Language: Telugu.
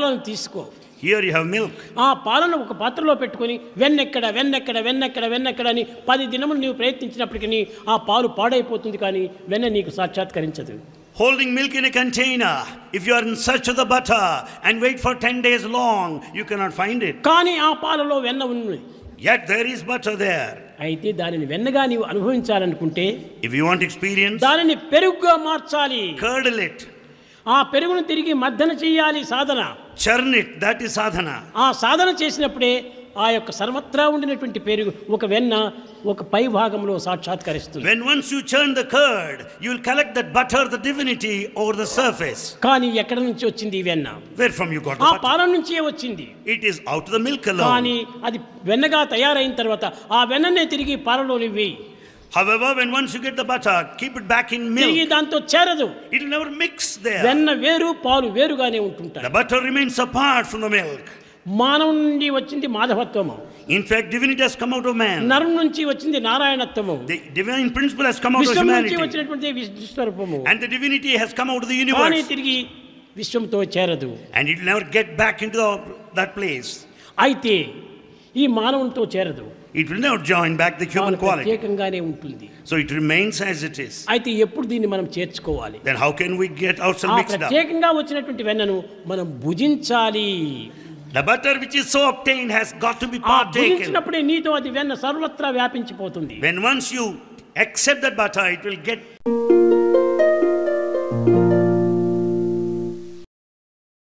పాలను తీసుకో. Here you have milk. ఆ పాలను ఒక పాత్రలో పెట్టుకొని వెన్నెక్కడ వెన్నెక్కడ వెన్నెక్కడ వెన్నెక్కడ అని 10 దినములు నీవు ప్రయత్నించినప్పటికీ ఆ పాలు పాడైపోతుంది, కానీ వెన్న నీకు సాక్షాత్కరించదు. Holding milk in a container, if you are in search of the butter and wait for 10 days long, you cannot find it. కానీ ఆ పాలలో వెన్న ఉన్నది. Yet there is butter there. అయితే దానిని వెన్నగా నీవు అనుభవించాలనుకుంటే, If you want experience, దానిని పెరుగుగా మార్చాలి. curdle it. ఆ పెరుగును తిరిగి మద్దన చేయాలి, సాధన. Churn it, that is sadhana. ఆ సాధన చేసినప్పుడే ఆ యొక్క సర్వత్రా ఉండినటువంటి పెరుగు ఒక వెన్న ఒక పై భాగంలో సాక్షాత్కరిస్తుంది. When once you churn the curd, you will collect that butter, the divinity, over the surface. కానీ ఎక్కడ నుంచి వచ్చింది ఈ వెన్న? Where from you got the ఆ butter? పాల నుంచే వచ్చింది. It is out of the milk alone. కానీ అది వెన్నగా తయారైన తర్వాత ఆ వెన్ననే తిరిగి పాలలో వేయి. However, when once you get the butter, keep it back in తిరిగి milk. దాంతో చేరదు. It will never mix there. వెన్న వేరు, పాలు వేరుగానే ఉంటుంటాయి. The butter remains apart from the milk. మానవం నుండి వచ్చింది మాధవత్వము. In fact, divinity has come out of man. నరం నుంచి వచ్చింది నారాయణత్వము. The divine principle has come out of విశ్వం నుంచి humanity. వచ్చినటువంటి విశ్వరూపము. And the divinity has come out of the కానీ universe. తిరిగి విశ్వంతో చేరదు. And it will never get back into that place. అయితే ఈ మానవునితో చేరదు. It will never join back the human quality. ప్రత్యేకంగానే ఉంటుంది. So it remains as it is. అయితే ఎప్పుడు దీన్ని మనం చేర్చుకోవాలి? Then how can we get ourselves ఆ mixed up? ప్రత్యేకంగా వచ్చినటువంటి వెన్నను మనం భుజించాలి. The butter which is so obtained has got to be ఆ partaken. భుజించినప్పుడే నీతో అది వెన్న సర్వత్రా వ్యాపించిపోతుంది. When once you accept that butter, it will get